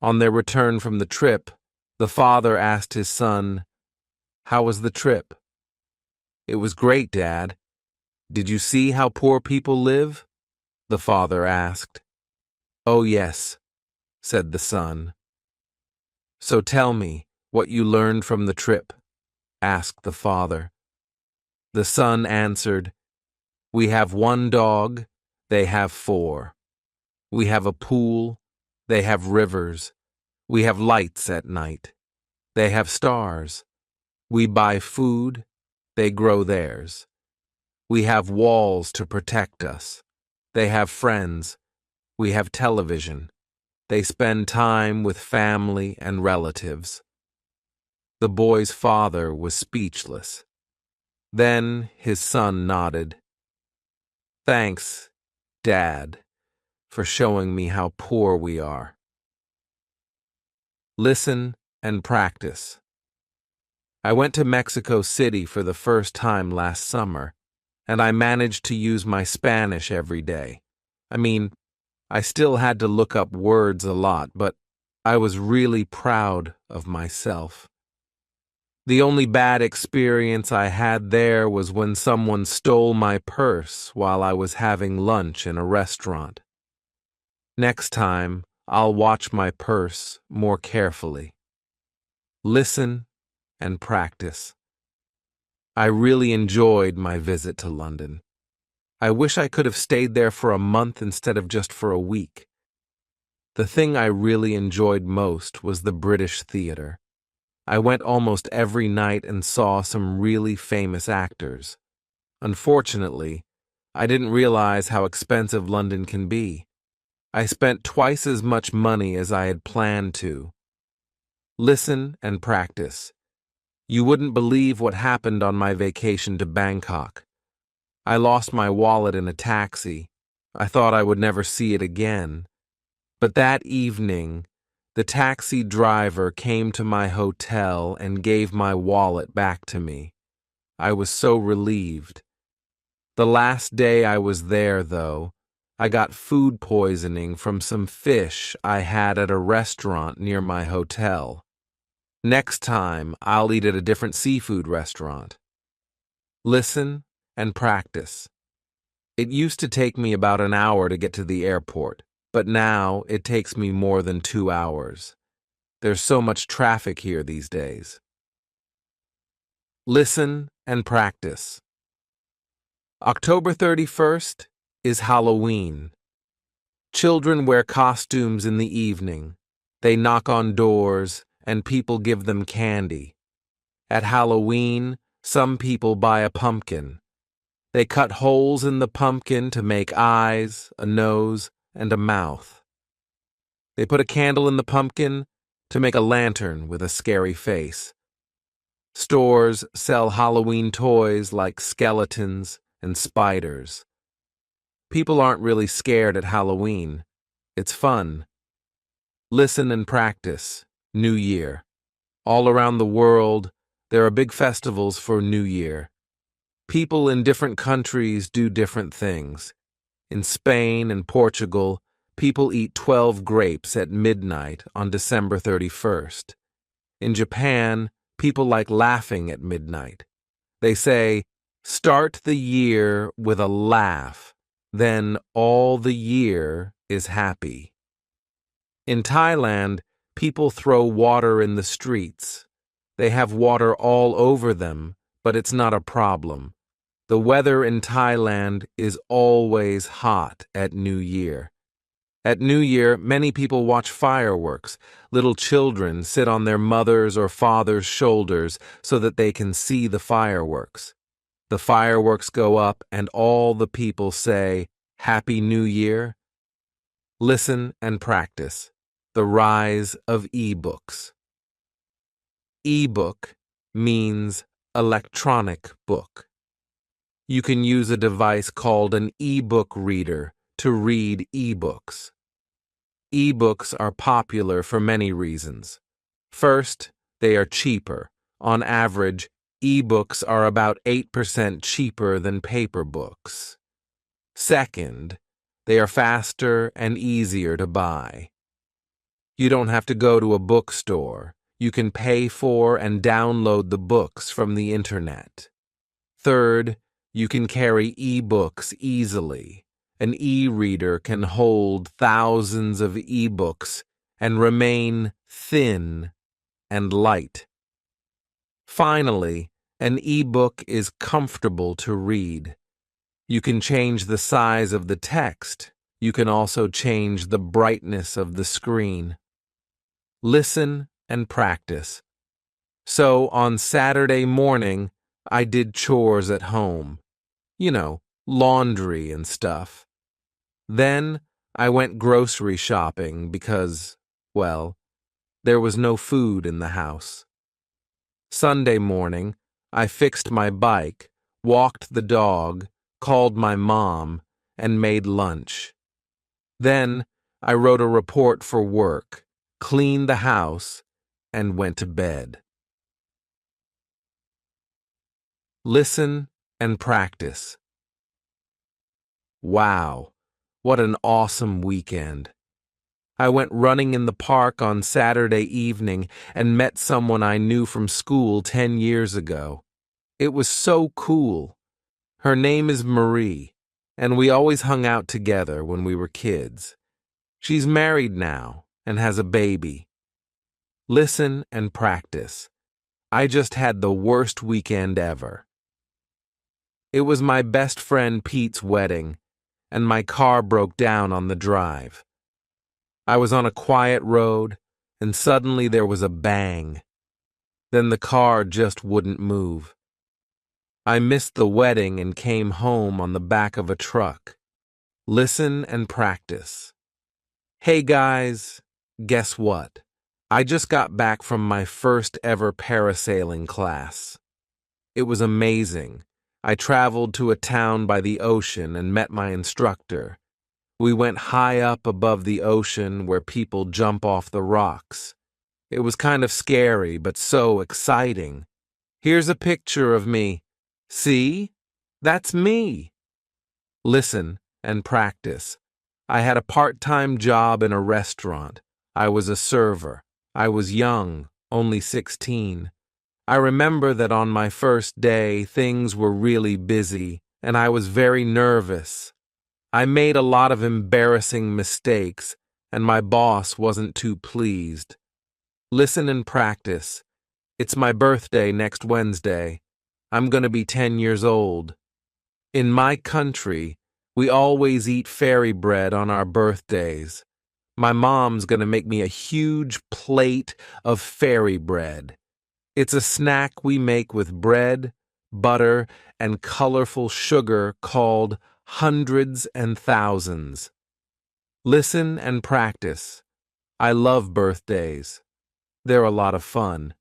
On their return from the trip, the father asked his son, "How was the trip?" "It was great, Dad." "Did you see how poor people live?" the father asked. "Oh, yes," said the son. "So tell me what you learned from the trip," asked the father. The son answered, "We have one dog, they have four. We have a pool, they have rivers. We have lights at night. They have stars. We buy food, they grow theirs. We have walls to protect us. They have friends. We have television. They spend time with family and relatives." The boy's father was speechless. Then his son nodded. "Thanks, Dad, for showing me how poor we are." Listen and practice. I went to Mexico City for the first time last summer, and I managed to use my Spanish every day. I still had to look up words a lot, but I was really proud of myself. The only bad experience I had there was when someone stole my purse while I was having lunch in a restaurant. Next time, I'll watch my purse more carefully. Listen and practice. I really enjoyed my visit to London. I wish I could have stayed there for a month instead of just for a week. The thing I really enjoyed most was the British theater. I went almost every night and saw some really famous actors. Unfortunately, I didn't realize how expensive London can be. I spent twice as much money as I had planned to. Listen and practice. You wouldn't believe what happened on my vacation to Bangkok. I lost my wallet in a taxi. I thought I would never see it again. But that evening, the taxi driver came to my hotel and gave my wallet back to me. I was so relieved. The last day I was there, though, I got food poisoning from some fish I had at a restaurant near my hotel. Next time, I'll eat at a different seafood restaurant. Listen and practice. It used to take me about an hour to get to the airport, but now it takes me more than 2 hours. There's so much traffic here these days. Listen and practice. October 31st is Halloween. Children wear costumes in the evening. They knock on doors, and people give them candy. At Halloween, some people buy a pumpkin. They cut holes in the pumpkin to make eyes, a nose, and a mouth. They put a candle in the pumpkin to make a lantern with a scary face. Stores sell Halloween toys like skeletons and spiders. People aren't really scared at Halloween. It's fun. Listen and practice. New Year. All around the world, there are big festivals for New Year. People in different countries do different things. In Spain and Portugal, people eat 12 grapes at midnight on December 31st. In Japan, people like laughing at midnight. They say, "Start the year with a laugh, then all the year is happy." In Thailand, people throw water in the streets. They have water all over them, but it's not a problem. The weather in Thailand is always hot at New Year. At New Year, many people watch fireworks. Little children sit on their mother's or father's shoulders so that they can see the fireworks. The fireworks go up and all the people say, "Happy New Year." Listen and practice. The rise of e-books. E-book means electronic book. You can use a device called an e-book reader to read e-books. E-books are popular for many reasons. First, they are cheaper. On average, e-books are about 8% cheaper than paper books. Second, they are faster and easier to buy. You don't have to go to a bookstore. You can pay for and download the books from the internet. Third, you can carry e-books easily. An e-reader can hold thousands of e-books and remain thin and light. Finally, an e-book is comfortable to read. You can change the size of the text. You can also change the brightness of the screen. Listen and practice. So on Saturday morning, I did chores at home. Laundry and stuff. Then I went grocery shopping because, well, there was no food in the house. Sunday morning, I fixed my bike, walked the dog, called my mom, and made lunch. Then I wrote a report for work, cleaned the house, and went to bed. Listen and practice. Wow, what an awesome weekend. I went running in the park on Saturday evening and met someone I knew from school 10 years ago. It was so cool. Her name is Marie, and we always hung out together when we were kids. She's married now and has a baby. Listen and practice. I just had the worst weekend ever. It was my best friend Pete's wedding, and my car broke down on the drive. I was on a quiet road, and suddenly there was a bang. Then the car just wouldn't move. I missed the wedding and came home on the back of a truck. Listen and practice. Hey guys, guess what? I just got back from my first ever parasailing class. It was amazing. I traveled to a town by the ocean and met my instructor. We went high up above the ocean where people jump off the rocks. It was kind of scary, but so exciting. Here's a picture of me. See? That's me. Listen and practice. I had a part-time job in a restaurant. I was a server. I was young, only 16. I remember that on my first day, things were really busy, and I was very nervous. I made a lot of embarrassing mistakes, and my boss wasn't too pleased. Listen and practice. It's my birthday next Wednesday. I'm going to be 10 years old. In my country, we always eat fairy bread on our birthdays. My mom's going to make me a huge plate of fairy bread. It's a snack we make with bread, butter, and colorful sugar called hundreds and thousands. Listen and practice. I love birthdays. They're a lot of fun.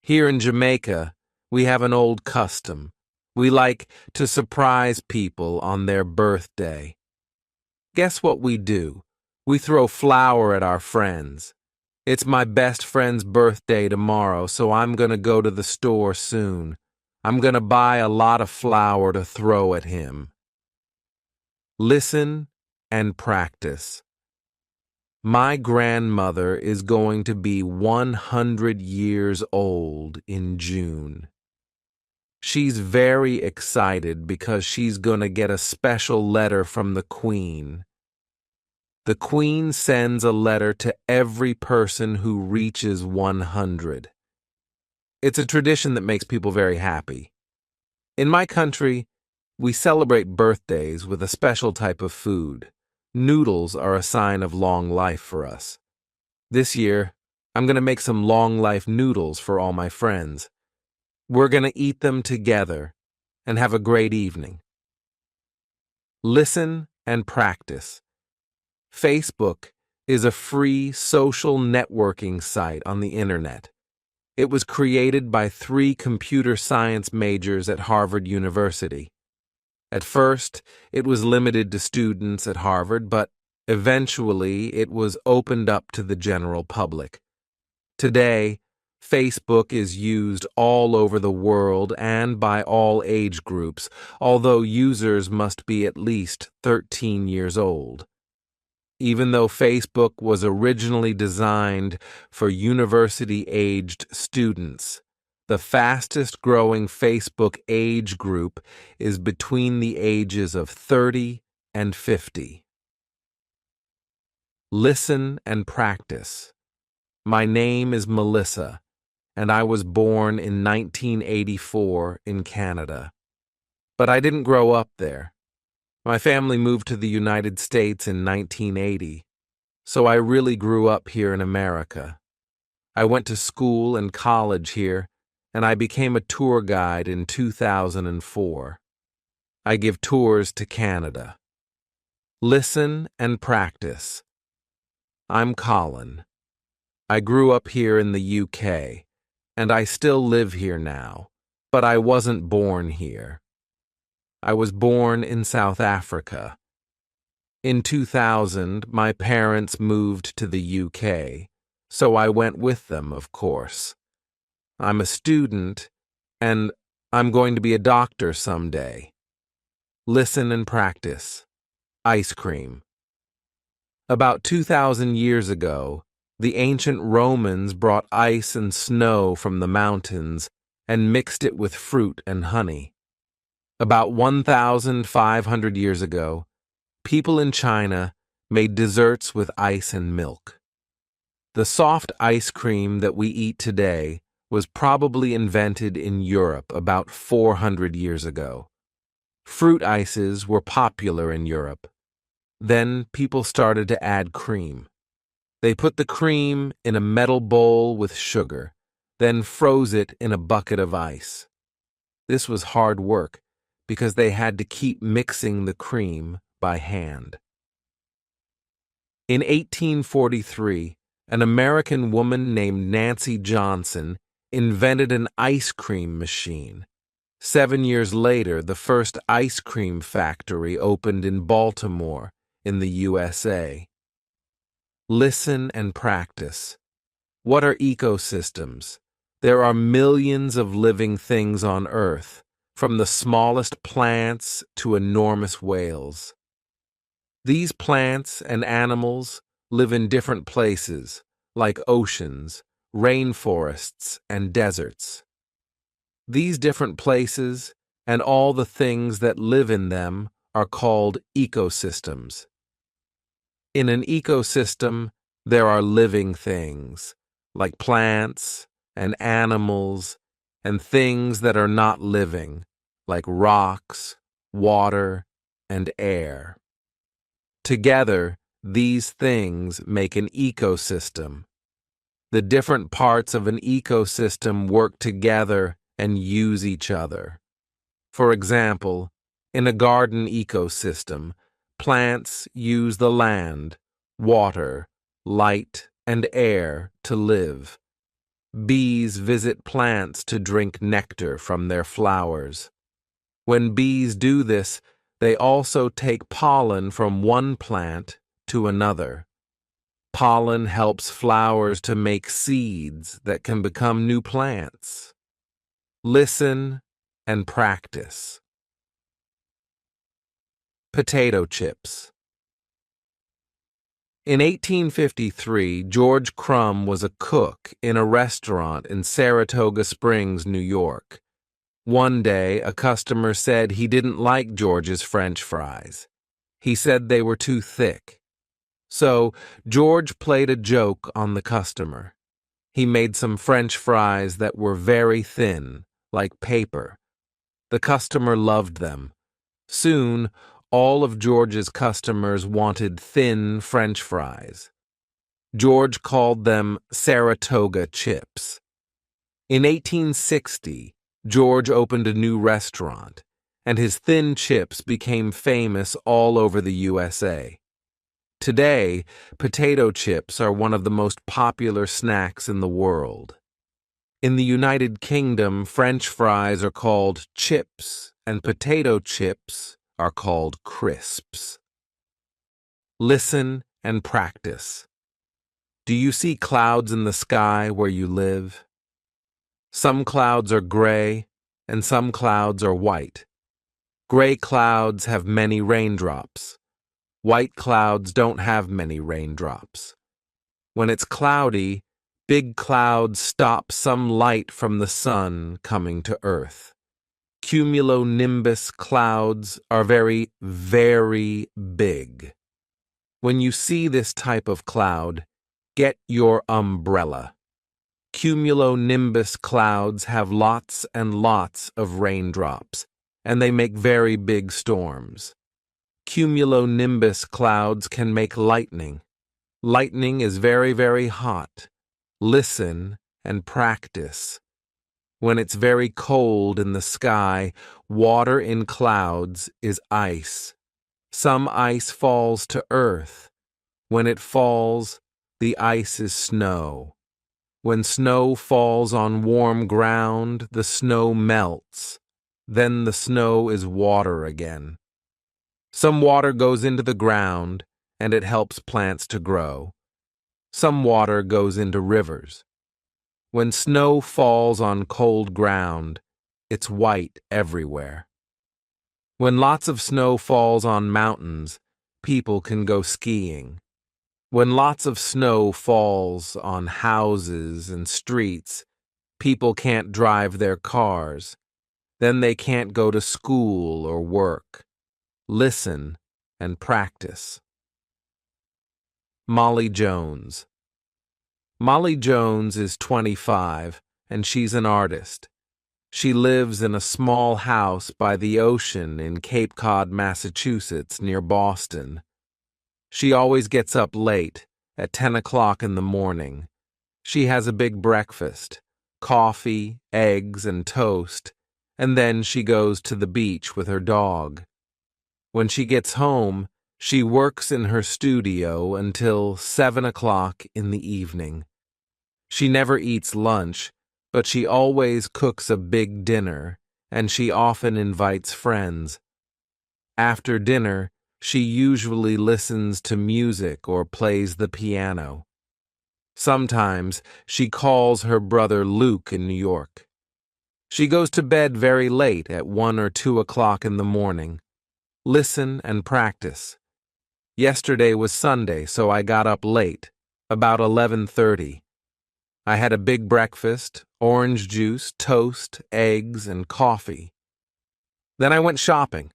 Here in Jamaica, we have an old custom. We like to surprise people on their birthday. Guess what we do? We throw flour at our friends. It's my best friend's birthday tomorrow, so I'm going to go to the store soon. I'm going to buy a lot of flour to throw at him. Listen and practice. My grandmother is going to be 100 years old in June. She's very excited because she's going to get a special letter from the Queen. The Queen sends a letter to every person who reaches 100. It's a tradition that makes people very happy. In my country, we celebrate birthdays with a special type of food. Noodles are a sign of long life for us. This year, I'm going to make some long life noodles for all my friends. We're going to eat them together and have a great evening. Listen and practice. Facebook is a free social networking site on the internet. It was created by 3 computer science majors at Harvard University. At first, it was limited to students at Harvard, but eventually it was opened up to the general public. Today, Facebook is used all over the world and by all age groups, although users must be at least 13 years old. Even though Facebook was originally designed for university-aged students, the fastest growing Facebook age group is between the ages of 30 and 50. Listen and practice. My name is Melissa, and I was born in 1984 in Canada. But I didn't grow up there. My family moved to the United States in 1980, so I really grew up here in America. I went to school and college here, and I became a tour guide in 2004. I give tours to Canada. Listen and practice. I'm Colin. I grew up here in the UK, and I still live here now, but I wasn't born here. I was born in South Africa. In 2000, my parents moved to the UK, so I went with them, of course. I'm a student, and I'm going to be a doctor someday. Listen and practice. Ice cream. About 2,000 years ago, the ancient Romans brought ice and snow from the mountains and mixed it with fruit and honey. About 1,500 years ago, people in China made desserts with ice and milk. The soft ice cream that we eat today was probably invented in Europe about 400 years ago. Fruit ices were popular in Europe. Then people started to add cream. They put the cream in a metal bowl with sugar, then froze it in a bucket of ice. This was hard work because they had to keep mixing the cream by hand. In 1843, an American woman named Nancy Johnson invented an ice cream machine. 7 years later, the first ice cream factory opened in Baltimore, in the USA. Listen and practice. What are ecosystems? There are millions of living things on Earth, from the smallest plants to enormous whales. These plants and animals live in different places, like oceans, rainforests, and deserts. These different places and all the things that live in them are called ecosystems. In an ecosystem, there are living things, like plants and animals, and things that are not living, like rocks, water, and air. Together, these things make an ecosystem. The different parts of an ecosystem work together and use each other. For example, in a garden ecosystem, plants use the land, water, light, and air to live. Bees visit plants to drink nectar from their flowers. When bees do this, they also take pollen from one plant to another. Pollen helps flowers to make seeds that can become new plants. Listen and practice. Potato chips. In 1853, George Crumb was a cook in a restaurant in Saratoga Springs, New York. One day, a customer said he didn't like George's French fries. He said they were too thick. So, George played a joke on the customer. He made some French fries that were very thin, like paper. The customer loved them. Soon, all of George's customers wanted thin French fries. George called them Saratoga chips. In 1860, George opened a new restaurant, and his thin chips became famous all over the USA. Today, potato chips are one of the most popular snacks in the world. In the United Kingdom, French fries are called chips, and potato chips are called crisps. Listen and practice. Do you see clouds in the sky where you live? Some clouds are gray, and some clouds are white. Gray clouds have many raindrops. White clouds don't have many raindrops. When it's cloudy, big clouds stop some light from the sun coming to Earth. Cumulonimbus clouds are very, very big. When you see this type of cloud, get your umbrella. Cumulonimbus clouds have lots and lots of raindrops, and they make very big storms. Cumulonimbus clouds can make lightning. Lightning is very, very hot. Listen and practice. When it's very cold in the sky, water in clouds is ice. Some ice falls to earth. When it falls, the ice is snow. When snow falls on warm ground, the snow melts. Then the snow is water again. Some water goes into the ground, and it helps plants to grow. Some water goes into rivers. When snow falls on cold ground, it's white everywhere. When lots of snow falls on mountains, people can go skiing. When lots of snow falls on houses and streets, people can't drive their cars. Then they can't go to school or work. Listen and practice. Molly Jones. Molly Jones is 25, and she's an artist. She lives in a small house by the ocean in Cape Cod, Massachusetts, near Boston. She always gets up late, at 10 o'clock in the morning. She has a big breakfast, coffee, eggs, and toast, and then she goes to the beach with her dog. When she gets home, she works in her studio until 7 o'clock in the evening. She never eats lunch, but she always cooks a big dinner, and she often invites friends. After dinner, she usually listens to music or plays the piano. Sometimes she calls her brother Luke in New York. She goes to bed very late at 1 or 2 o'clock in the morning. Listen and practice. Yesterday was Sunday, so I got up late, about 11:30. I had a big breakfast, orange juice, toast, eggs, and coffee. Then I went shopping,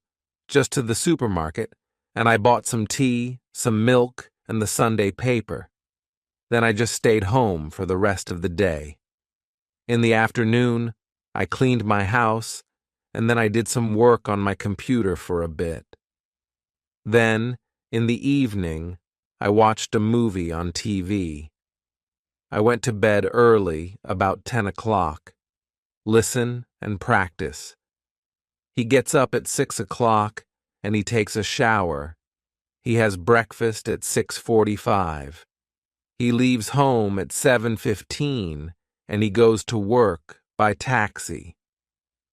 just to the supermarket, and I bought some tea, some milk, and the Sunday paper. Then I just stayed home for the rest of the day. In the afternoon, I cleaned my house, and then I did some work on my computer for a bit. Then, in the evening, I watched a movie on TV. I went to bed early, about 10 o'clock. Listen and practice. He gets up at 6 o'clock, and he takes a shower. He has breakfast at 6:45. He leaves home at 7:15, and he goes to work by taxi.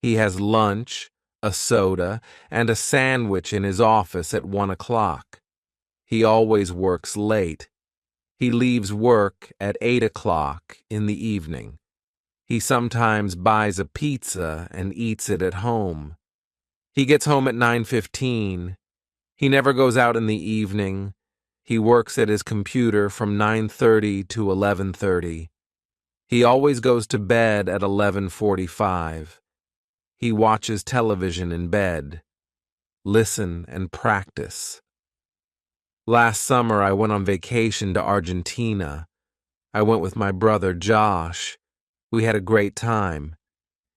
He has lunch, a soda, and a sandwich in his office at 1 o'clock. He always works late. He leaves work at 8 o'clock in the evening. He sometimes buys a pizza and eats it at home. He gets home at 9:15. He never goes out in the evening. He works at his computer from 9:30 to 11:30. He always goes to bed at 11:45. He watches television in bed. Listen and practice. Last summer, I went on vacation to Argentina. I went with my brother, Josh. We had a great time.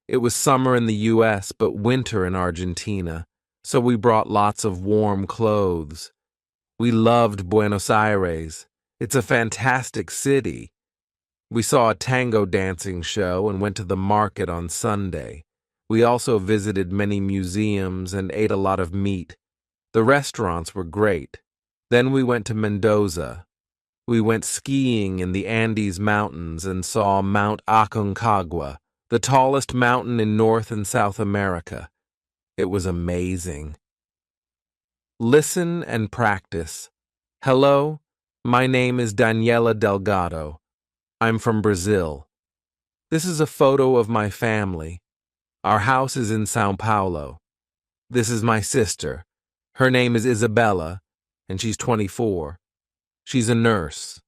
It was summer in the U.S., but winter in Argentina, so we brought lots of warm clothes. We loved Buenos Aires. It's a fantastic city. We saw a tango dancing show and went to the market on Sunday. We also visited many museums and ate a lot of meat. The restaurants were great. Then we went to Mendoza. We went skiing in the Andes Mountains and saw Mount Aconcagua, the tallest mountain in North and South America. It was amazing. Listen and practice. Hello, my name is Daniela Delgado. I'm from Brazil. This is a photo of my family. Our house is in São Paulo. This is my sister. Her name is Isabella, and she's 24. She's a nurse.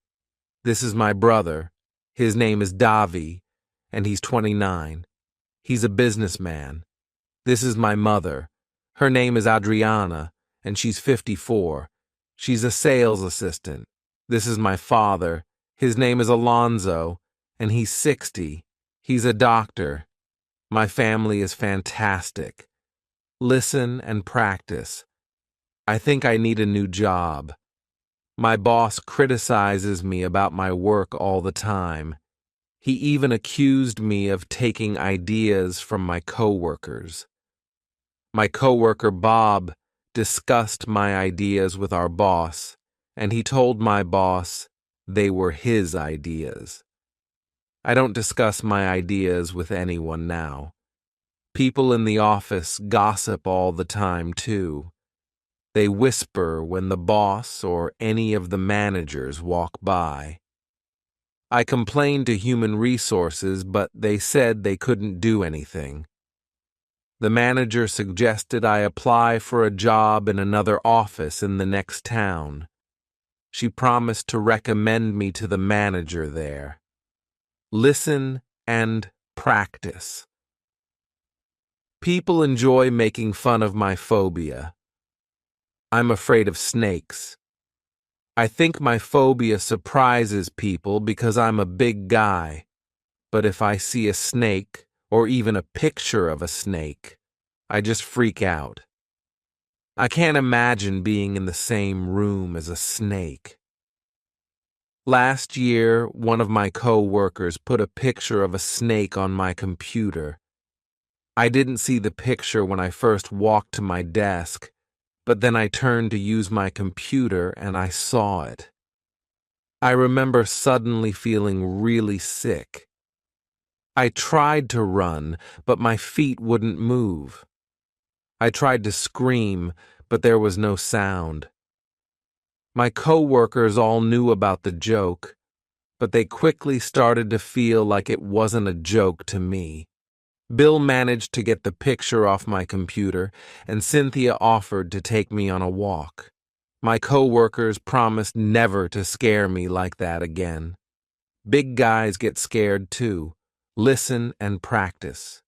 This is my brother. His name is Davi, and he's 29. He's a businessman. This is my mother. Her name is Adriana, and she's 54. She's a sales assistant. This is my father. His name is Alonzo, and he's 60. He's a doctor. My family is fantastic. Listen and practice. I think I need a new job. My boss criticizes me about my work all the time. He even accused me of taking ideas from my coworkers. My coworker Bob discussed my ideas with our boss, and he told my boss they were his ideas. I don't discuss my ideas with anyone now. People in the office gossip all the time, too. They whisper when the boss or any of the managers walk by. I complained to human resources, but they said they couldn't do anything. The manager suggested I apply for a job in another office in the next town. She promised to recommend me to the manager there. Listen and practice. People enjoy making fun of my phobia. I'm afraid of snakes. I think my phobia surprises people because I'm a big guy. But if I see a snake, or even a picture of a snake, I just freak out. I can't imagine being in the same room as a snake. Last year, one of my co-workers put a picture of a snake on my computer. I didn't see the picture when I first walked to my desk, but then I turned to use my computer and I saw it. I remember suddenly feeling really sick. I tried to run, but my feet wouldn't move. I tried to scream, but there was no sound. My coworkers all knew about the joke, but they quickly started to feel like it wasn't a joke to me. Bill managed to get the picture off my computer, and Cynthia offered to take me on a walk. My coworkers promised never to scare me like that again. Big guys get scared too. Listen and practice.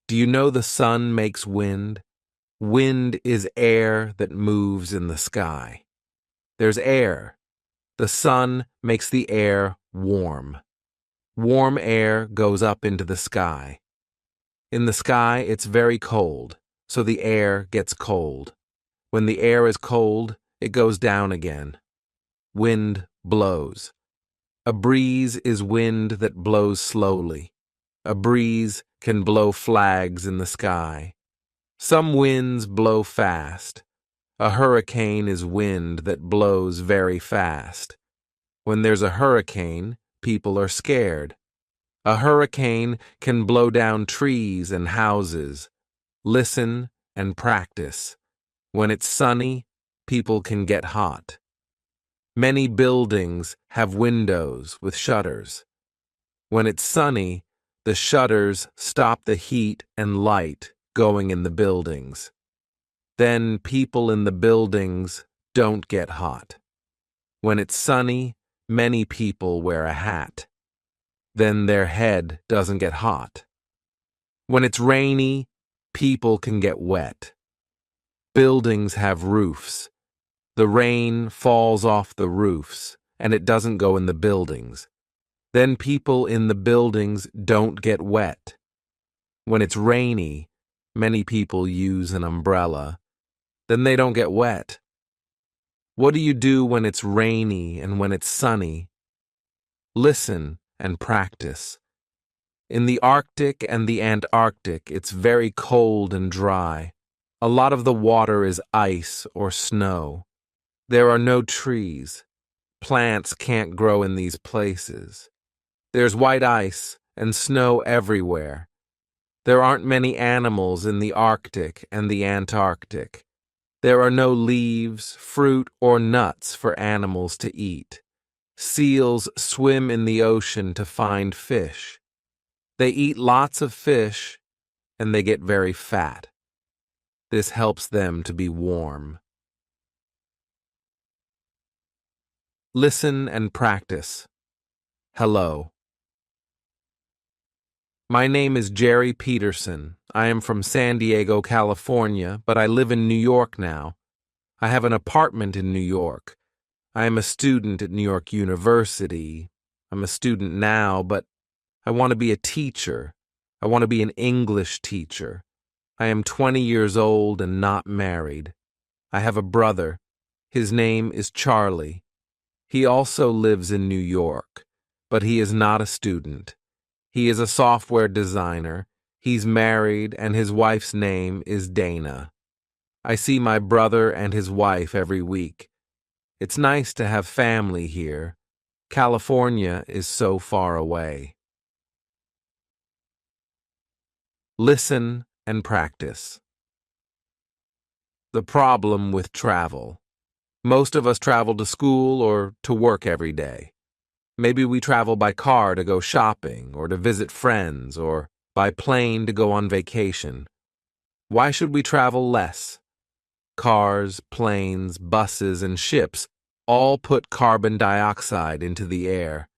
Do you know the sun makes wind? Wind is air that moves in the sky. There's air. The sun makes the air warm. Warm air goes up into the sky. In the sky, it's very cold, so the air gets cold. When the air is cold, it goes down again. Wind blows. A breeze is wind that blows slowly. A breeze can blow flags in the sky. Some winds blow fast. A hurricane is wind that blows very fast. When there's a hurricane, people are scared. A hurricane can blow down trees and houses. Listen and practice. When it's sunny, people can get hot. Many buildings have windows with shutters. When it's sunny, the shutters stop the heat and light going in the buildings. Then people in the buildings don't get hot. When it's sunny, many people wear a hat. Then their head doesn't get hot. When it's rainy, people can get wet. Buildings have roofs. The rain falls off the roofs, and it doesn't go in the buildings. Then people in the buildings don't get wet. When it's rainy, many people use an umbrella. Then they don't get wet. What do you do when it's rainy and when it's sunny? Listen and practice. In the Arctic and the Antarctic, it's very cold and dry. A lot of the water is ice or snow. There are no trees. Plants can't grow in these places. There's white ice and snow everywhere. There aren't many animals in the Arctic and the Antarctic. There are no leaves, fruit, or nuts for animals to eat. Seals swim in the ocean to find fish. They eat lots of fish, and they get very fat. This helps them to be warm. Listen and practice. Hello. My name is Jerry Peterson. I am from San Diego, California, but I live in New York now. I have an apartment in New York. I am a student at New York University. I'm a student now, but I want to be a teacher. I want to be an English teacher. I am 20 years old and not married. I have a brother. His name is Charlie. He also lives in New York, but he is not a student. He is a software designer. He's married, and his wife's name is Dana. I see my brother and his wife every week. It's nice to have family here. California is so far away. Listen and practice. The problem with travel. Most of us travel to school or to work every day. Maybe we travel by car to go shopping or to visit friends or by plane to go on vacation. Why should we travel less? Cars, planes, buses, and ships all put carbon dioxide into the air.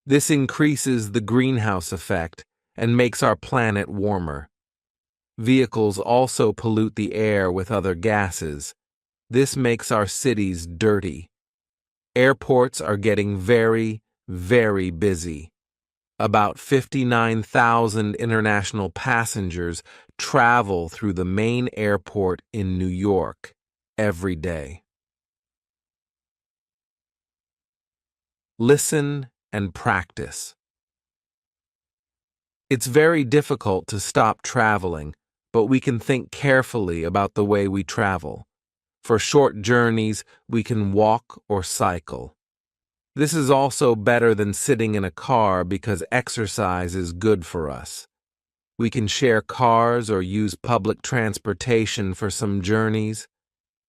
This increases the greenhouse effect and makes our planet warmer. Vehicles also pollute the air with other gases. This makes our cities dirty. Airports are getting very, very busy. About 59,000 international passengers travel through the main airport in New York every day. Listen and practice. It's very difficult to stop traveling, but we can think carefully about the way we travel. For short journeys, we can walk or cycle. This is also better than sitting in a car because exercise is good for us. We can share cars or use public transportation for some journeys.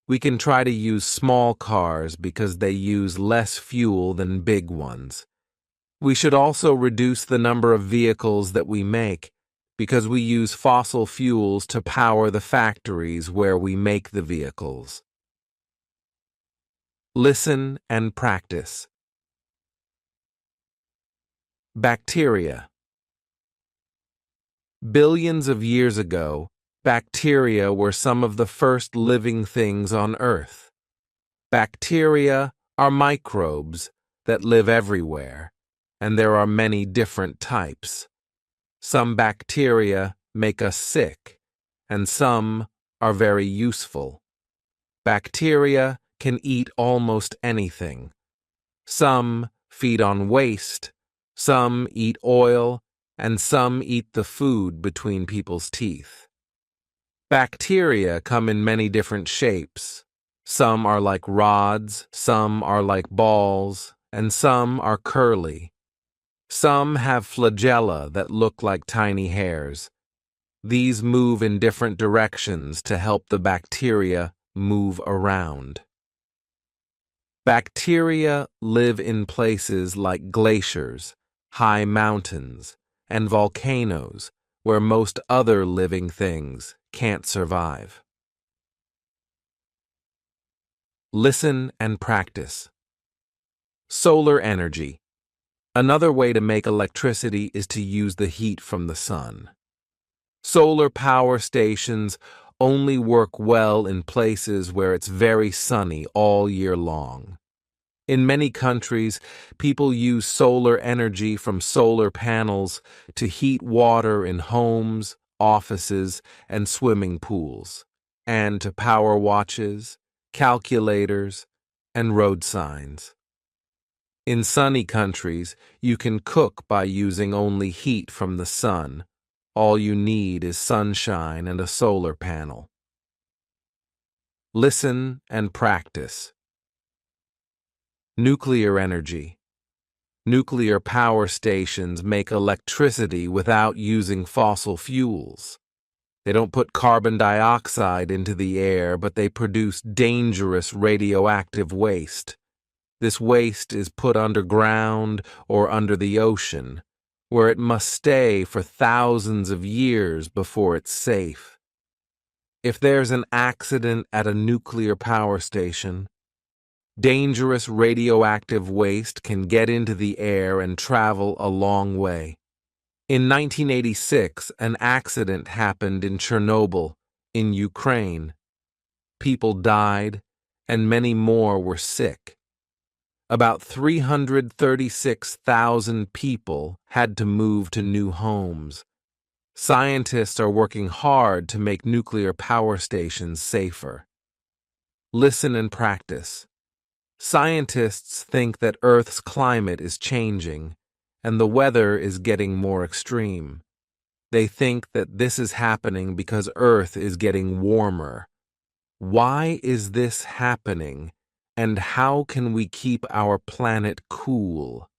We can try to use small cars because they use less fuel than big ones. We should also reduce the number of vehicles that we make because we use fossil fuels to power the factories where we make the vehicles. Listen and practice. Bacteria. Billions of years ago, bacteria were some of the first living things on Earth. Bacteria are microbes that live everywhere, and there are many different types. Some bacteria make us sick, and some are very useful. Bacteria can eat almost anything. Some feed on waste, some eat oil, and some eat the food between people's teeth. Bacteria come in many different shapes. Some are like rods, some are like balls, and some are curly. Some have flagella that look like tiny hairs. These move in different directions to help the bacteria move around. Bacteria live in places like glaciers, high mountains, and volcanoes where most other living things can't survive. Listen and practice. Solar energy. Another way to make electricity is to use the heat from the sun. Solar power stations only work well in places where it's very sunny all year long. In many countries, people use solar energy from solar panels to heat water in homes, offices, and swimming pools, and to power watches, calculators, and road signs. In sunny countries, you can cook by using only heat from the sun. All you need is sunshine and a solar panel. Listen and practice. Nuclear energy. Nuclear power stations make electricity without using fossil fuels. They don't put carbon dioxide into the air, but they produce dangerous radioactive waste. This waste is put underground or under the ocean, where it must stay for thousands of years before it's safe. If there's an accident at a nuclear power station, Dangerous radioactive waste can get into the air and travel a long way. In 1986, an accident happened in Chernobyl, in Ukraine. People died, and many more were sick. About 336,000 people had to move to new homes. Scientists are working hard to make nuclear power stations safer. Listen and practice. Scientists think that Earth's climate is changing, and the weather is getting more extreme. They think that this is happening because Earth is getting warmer. Why is this happening, and how can we keep our planet cool?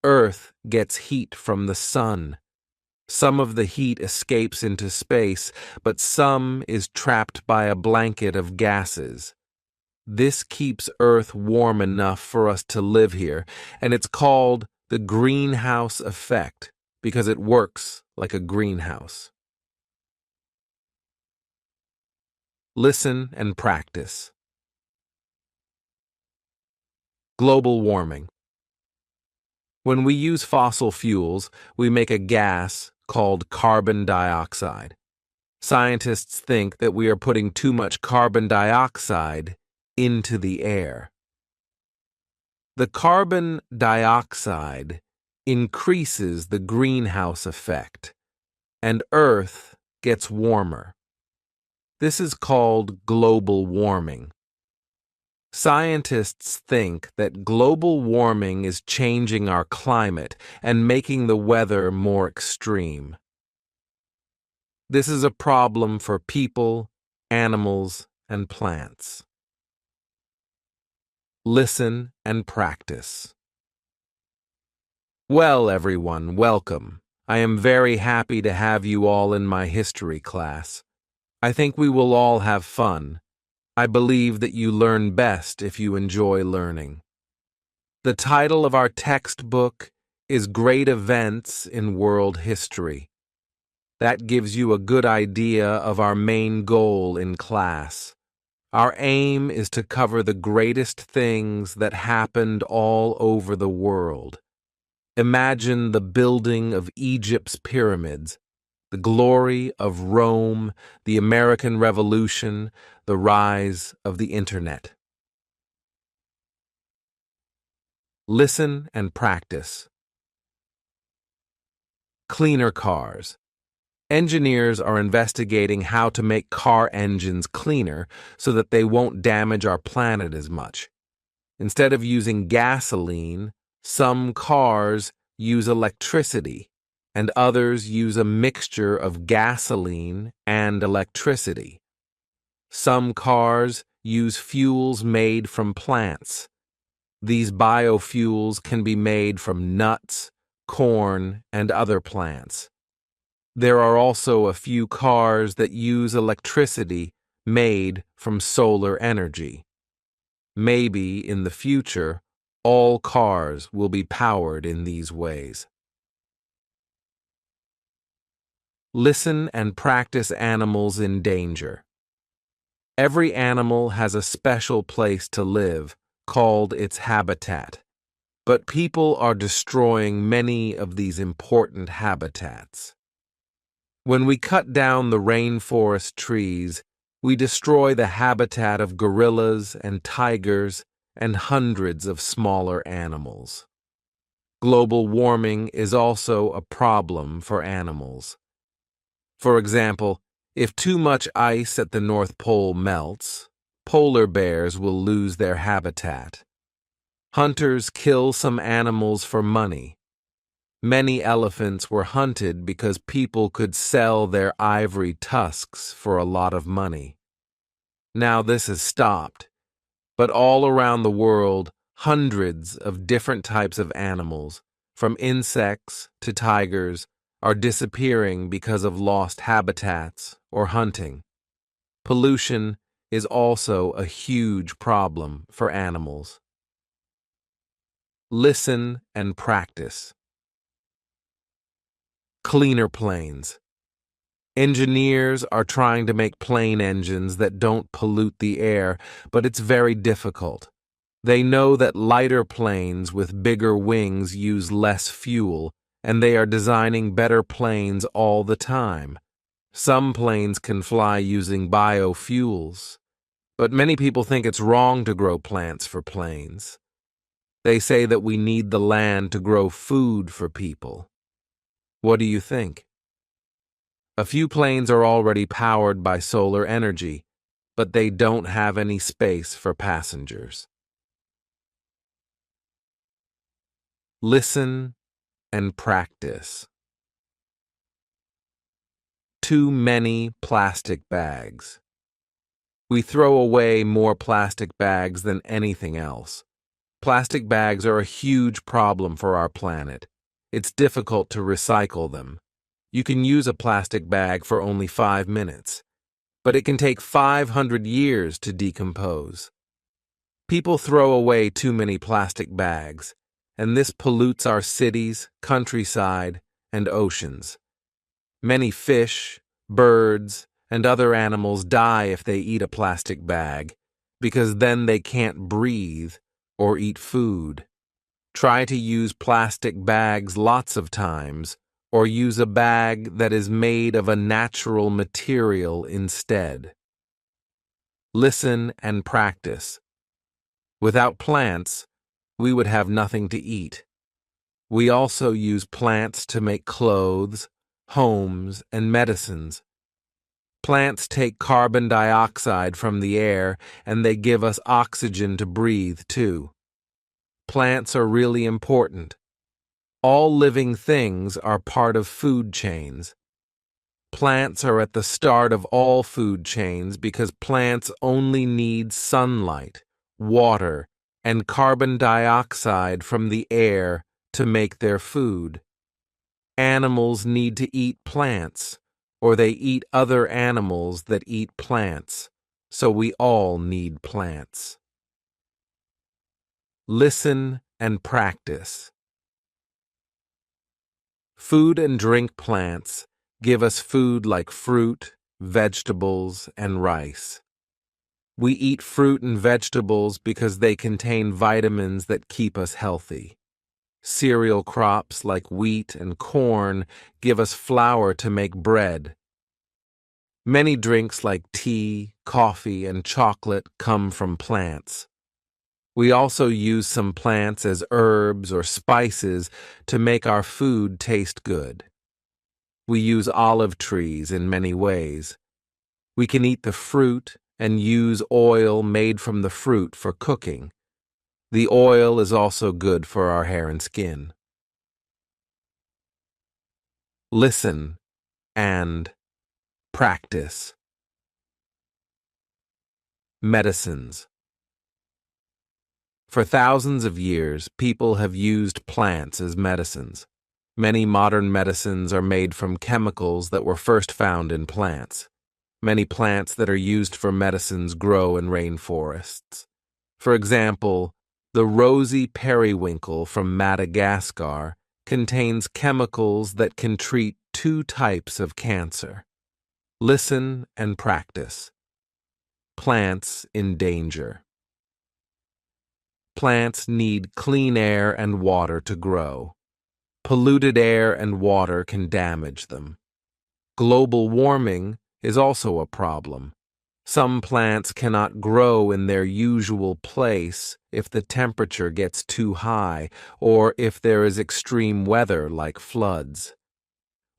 Earth gets heat from the sun. Some of the heat escapes into space, but some is trapped by a blanket of gases. This keeps Earth warm enough for us to live here, and it's called the greenhouse effect because it works like a greenhouse. Listen and practice. Global warming. When we use fossil fuels, we make a gas called carbon dioxide. Scientists think that we are putting too much carbon dioxide into the air. The carbon dioxide increases the greenhouse effect, and Earth gets warmer. This is called global warming. Scientists think that global warming is changing our climate and making the weather more extreme. This is a problem for people, animals, and plants. Listen and practice. Well, everyone, welcome. I am very happy to have you all in my history class. I think we will all have fun. I believe that you learn best if you enjoy learning. The title of our textbook is Great Events in World History. That gives you a good idea of our main goal in class. Our aim is to cover the greatest things that happened all over the world. Imagine the building of Egypt's pyramids, the glory of Rome, the American Revolution, the rise of the Internet. Listen and practice. Cleaner cars. Engineers are investigating how to make car engines cleaner so that they won't damage our planet as much. Instead of using gasoline, some cars use electricity, and others use a mixture of gasoline and electricity. Some cars use fuels made from plants. These biofuels can be made from nuts, corn, and other plants. There are also a few cars that use electricity made from solar energy. Maybe in the future, all cars will be powered in these ways. Listen and practice animals in danger. Every animal has a special place to live, called its habitat. But people are destroying many of these important habitats. When we cut down the rainforest trees, we destroy the habitat of gorillas and tigers and hundreds of smaller animals. Global warming is also a problem for animals. For example, if too much ice at the North Pole melts, polar bears will lose their habitat. Hunters kill some animals for money. Many elephants were hunted because people could sell their ivory tusks for a lot of money. Now this has stopped, but all around the world, hundreds of different types of animals, from insects to tigers, are disappearing because of lost habitats or hunting. Pollution is also a huge problem for animals. Listen and practice. Cleaner planes. Engineers are trying to make plane engines that don't pollute the air, but it's very difficult. They know that lighter planes with bigger wings use less fuel, and they are designing better planes all the time. Some planes can fly using biofuels, but many people think it's wrong to grow plants for planes. They say that we need the land to grow food for people. What do you think? A few planes are already powered by solar energy, but they don't have any space for passengers. Listen and practice. Too many plastic bags. We throw away more plastic bags than anything else. Plastic bags are a huge problem for our planet. It's difficult to recycle them. You can use a plastic bag for only 5 minutes, but it can take 500 years to decompose. People throw away too many plastic bags, and this pollutes our cities, countryside, and oceans. Many fish, birds, and other animals die if they eat a plastic bag, because then they can't breathe or eat food. Try to use plastic bags lots of times, or use a bag that is made of a natural material instead. Listen and practice. Without plants, we would have nothing to eat. We also use plants to make clothes, homes, and medicines. Plants take carbon dioxide from the air, and they give us oxygen to breathe, too. Plants are really important. All living things are part of food chains. Plants are at the start of all food chains because plants only need sunlight, water, and carbon dioxide from the air to make their food. Animals need to eat plants, or they eat other animals that eat plants, so we all need plants. Listen and practice. Food and drink plants give us food like fruit, vegetables, and rice. We eat fruit and vegetables because they contain vitamins that keep us healthy. Cereal crops like wheat and corn give us flour to make bread. Many drinks like tea, coffee, and chocolate come from plants. We also use some plants as herbs or spices to make our food taste good. We use olive trees in many ways. We can eat the fruit and use oil made from the fruit for cooking. The oil is also good for our hair and skin. Listen and practice. Medicines. For thousands of years, people have used plants as medicines. Many modern medicines are made from chemicals that were first found in plants. Many plants that are used for medicines grow in rainforests. For example, the rosy periwinkle from Madagascar contains chemicals that can treat 2 types of cancer. Listen and practice. Plants in danger. Plants need clean air and water to grow. Polluted air and water can damage them. Global warming is also a problem. Some plants cannot grow in their usual place if the temperature gets too high or if there is extreme weather like floods.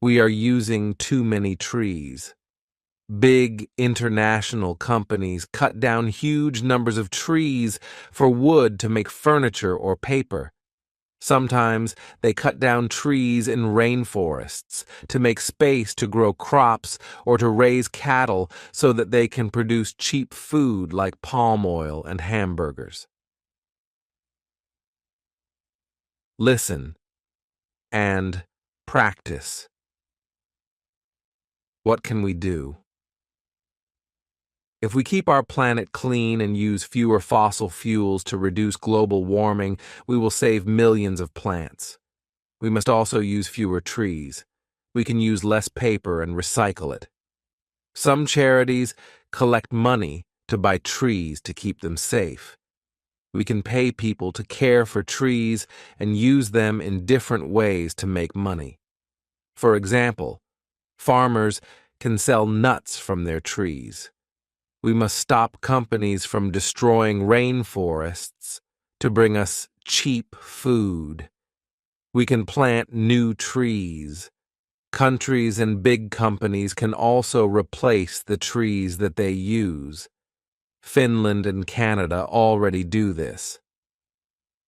We are using too many trees. Big international companies cut down huge numbers of trees for wood to make furniture or paper. Sometimes they cut down trees in rainforests to make space to grow crops or to raise cattle so that they can produce cheap food like palm oil and hamburgers. Listen and practice. What can we do? If we keep our planet clean and use fewer fossil fuels to reduce global warming, we will save millions of plants. We must also use fewer trees. We can use less paper and recycle it. Some charities collect money to buy trees to keep them safe. We can pay people to care for trees and use them in different ways to make money. For example, farmers can sell nuts from their trees. We must stop companies from destroying rainforests to bring us cheap food. We can plant new trees. Countries and big companies can also replace the trees that they use. Finland and Canada already do this.